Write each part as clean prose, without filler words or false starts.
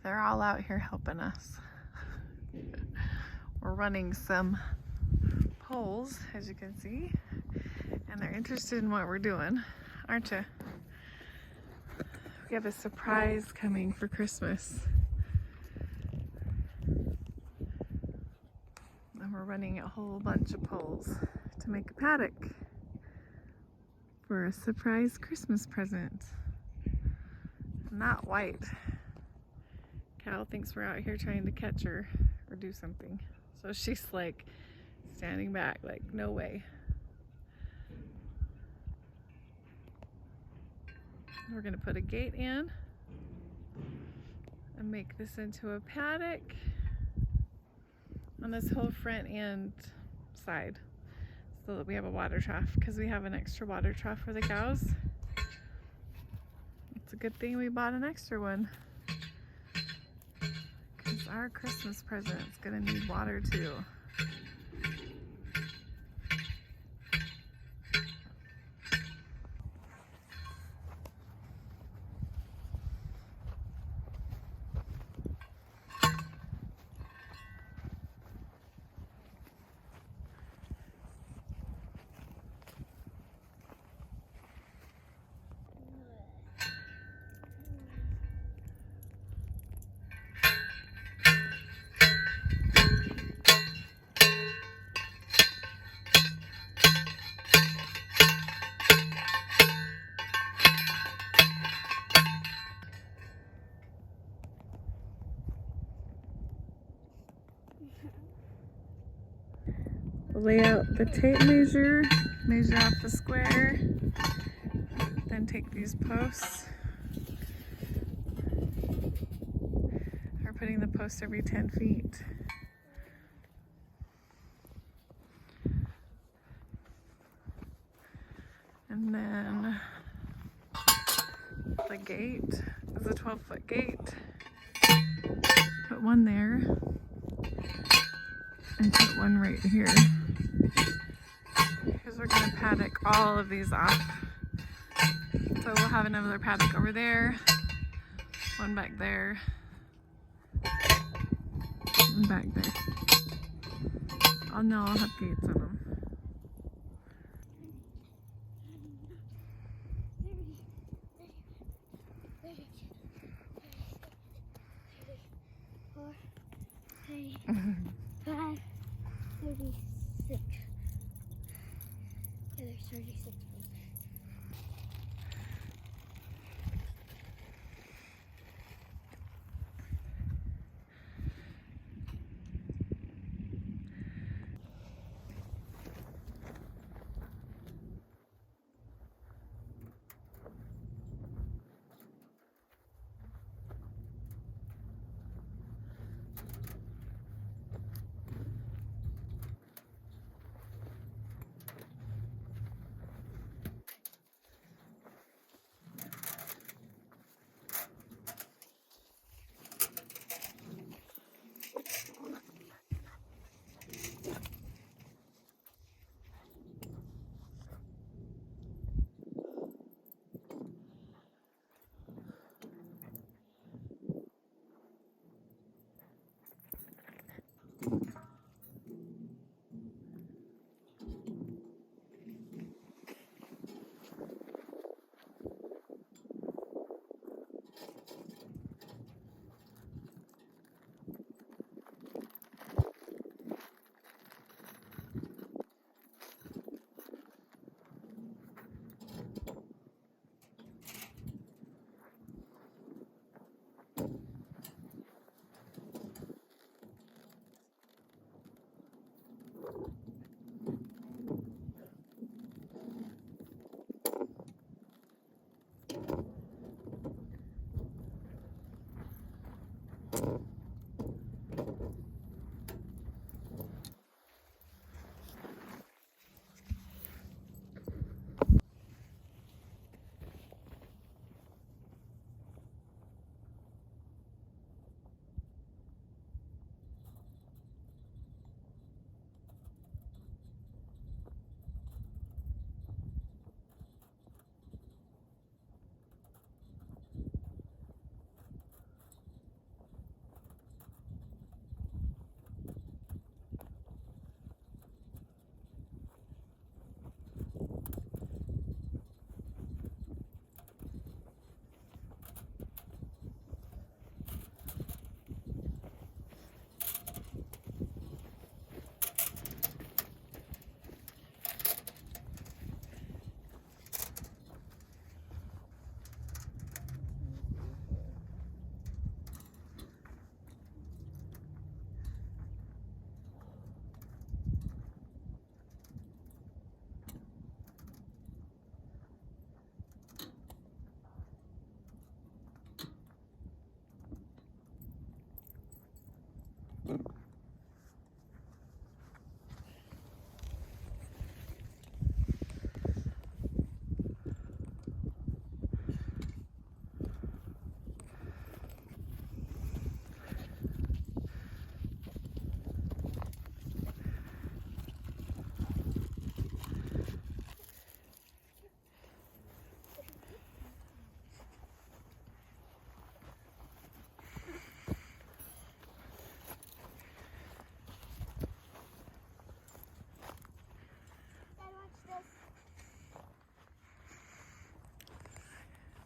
They're all out here helping us. We're running some poles, as you can see, and they're interested in what we're doing, aren't you? We have a surprise coming for Christmas. And we're running a whole bunch of poles to make a paddock for a surprise Christmas present. Not white. Cal thinks we're out here trying to catch her or do something. So she's like standing back, like, no way. We're gonna put a gate in and make this into a paddock on this whole front and side so that we have a water trough, because we have an extra water trough for the cows. It's a good thing we bought an extra one, because our Christmas present is gonna need water too. Lay out the tape measure off the square, then take these posts. We're putting the posts every 10 feet. And then the gate is a 12-foot gate. Put one there and put one right here, because we're going to paddock all of these off. So we'll have another paddock over there, one back there, and back there. Oh no, I'll have gates on them. Five, 36. Yeah, there's 36.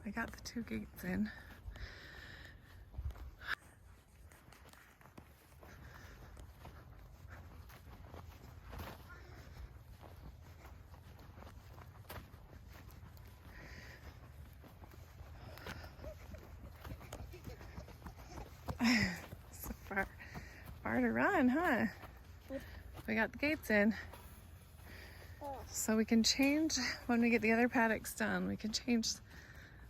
We got the 2 gates in. So far to run, huh? We got the gates in. So we can change, when we get the other paddocks done, we can change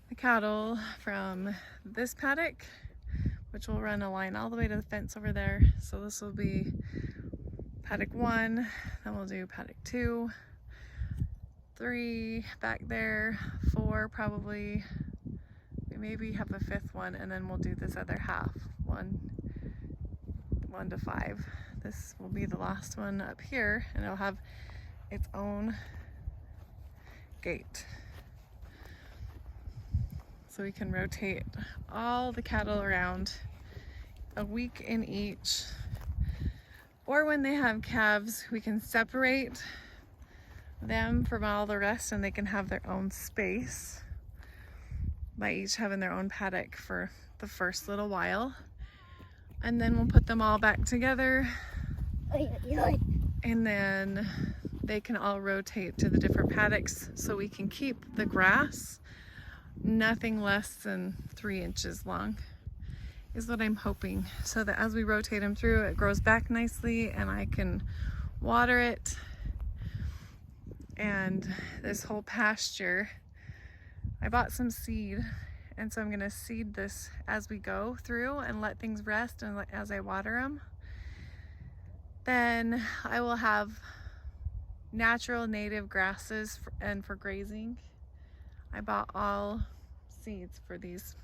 the cattle from this paddock, which will run a line all the way to the fence over there. So this will be paddock 1, then we'll do paddock 2, 3 back there, 4 probably. We maybe have a 5th one, and then we'll do this other half, 1 to 5. This will be the last one up here, and it'll have its own gate. So we can rotate all the cattle around a week in each. Or when they have calves, we can separate them from all the rest and they can have their own space by each having their own paddock for the first little while. And then we'll put them all back together. And then they can all rotate to the different paddocks so we can keep the grass nothing less than 3 inches long is what I'm hoping, so that as we rotate them through, it grows back nicely and I can water it. And this whole pasture, I bought some seed, and so I'm gonna seed this as we go through and let things rest, and as I water them, then I will have natural native grasses and for grazing. I bought all seeds for these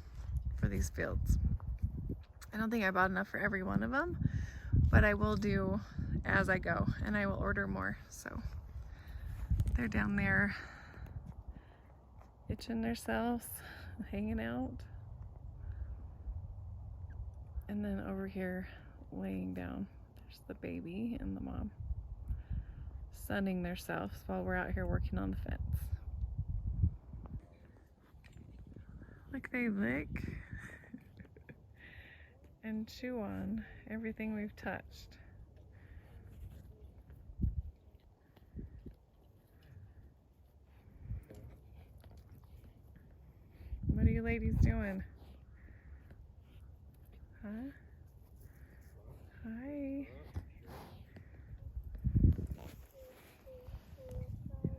fields. I don't think I bought enough for every one of them, but I will do as I go, and I will order more. So they're down there itching themselves, hanging out. And then over here laying down, there's the baby and the mom sunning themselves while we're out here working on the fence. Like they lick and chew on everything we've touched. What are you ladies doing? Huh? Hi.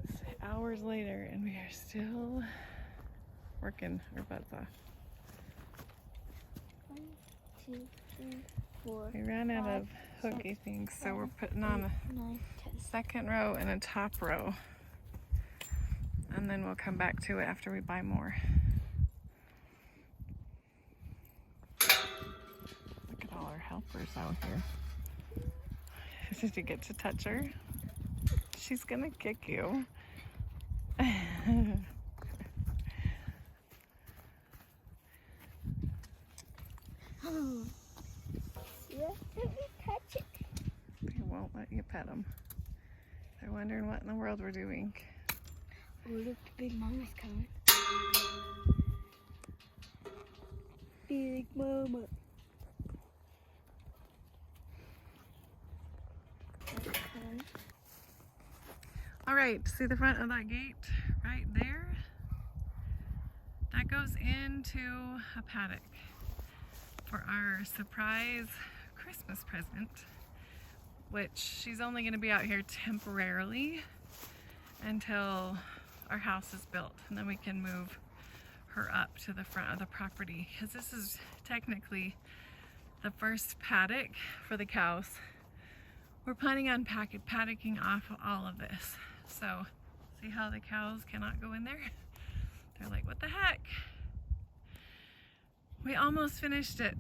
It's hours later and we are still working our butts off. 1, 2, 3, 4. We ran out of hooky things, so we're putting on a second row and a top row. And then we'll come back to it after we buy more. Look at all our helpers out here. Did you get to touch her? She's gonna kick you. Let me touch it. They won't let you pet them. They're wondering what in the world we're doing. Oh, look, the big mama's coming. Big mama. All right, see the front of that gate right there? That goes into a paddock for our surprise Christmas present, which she's only going to be out here temporarily until our house is built, and then we can move her up to the front of the property, because this is technically the first paddock for the cows. We're planning on paddocking off all of this. So see how the cows cannot go in there? They're like, what the heck? We almost finished it.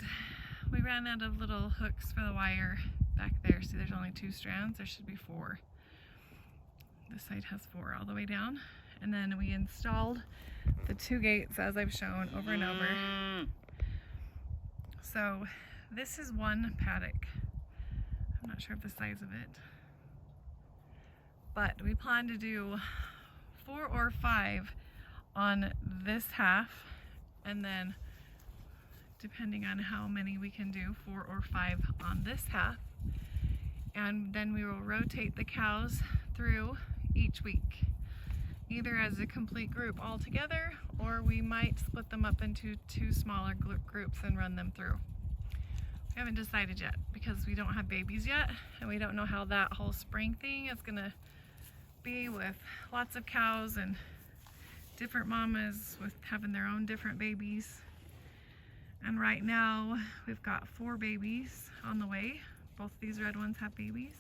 We ran out of little hooks for the wire back there. See, there's only 2 strands. There should be 4. This side has 4 all the way down. And then we installed the 2 gates as I've shown over and over. So this is one paddock. I'm not sure of the size of it, but we plan to do 4 or 5 on this half, and then depending on how many we can do, 4 or 5 on this half. And then we will rotate the cows through each week, either as a complete group all together, or we might split them up into 2 smaller groups and run them through. We haven't decided yet because we don't have babies yet, and we don't know how that whole spring thing is gonna be with lots of cows and different mamas with having their own different babies. And right now we've got 4 babies on the way. Both these red ones have babies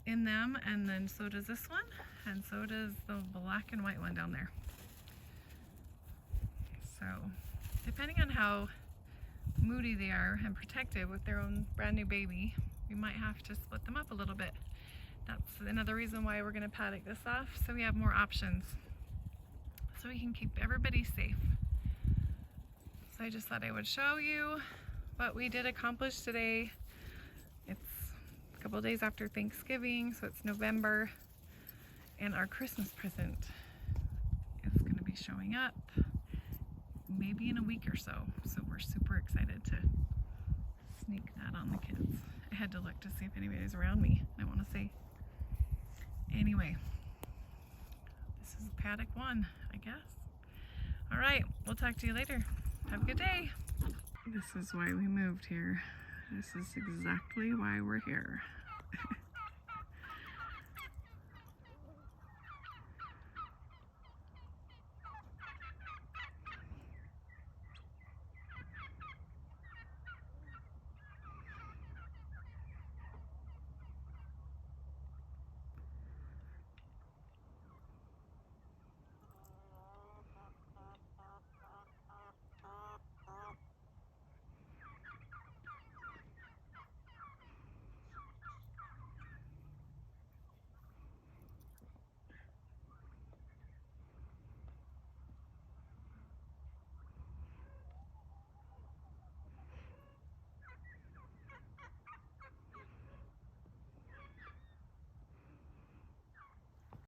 in them, and then so does this one, and so does the black and white one down there. So depending on how moody they are and protective with their own brand new baby, we might have to split them up a little bit. That's another reason why we're going to paddock this off, so we have more options, so we can keep everybody safe. So I just thought I would show you what we did accomplish today. It's a couple days after Thanksgiving, so it's November, and our Christmas present is going to be showing up maybe in a week or so. So we're super excited to sneak that on the kids. I had to look to see if anybody's around me. I want to say. Anyway, this is paddock 1, I guess. All right, we'll talk to you later. Have a good day. This is why we moved here. This is exactly why we're here.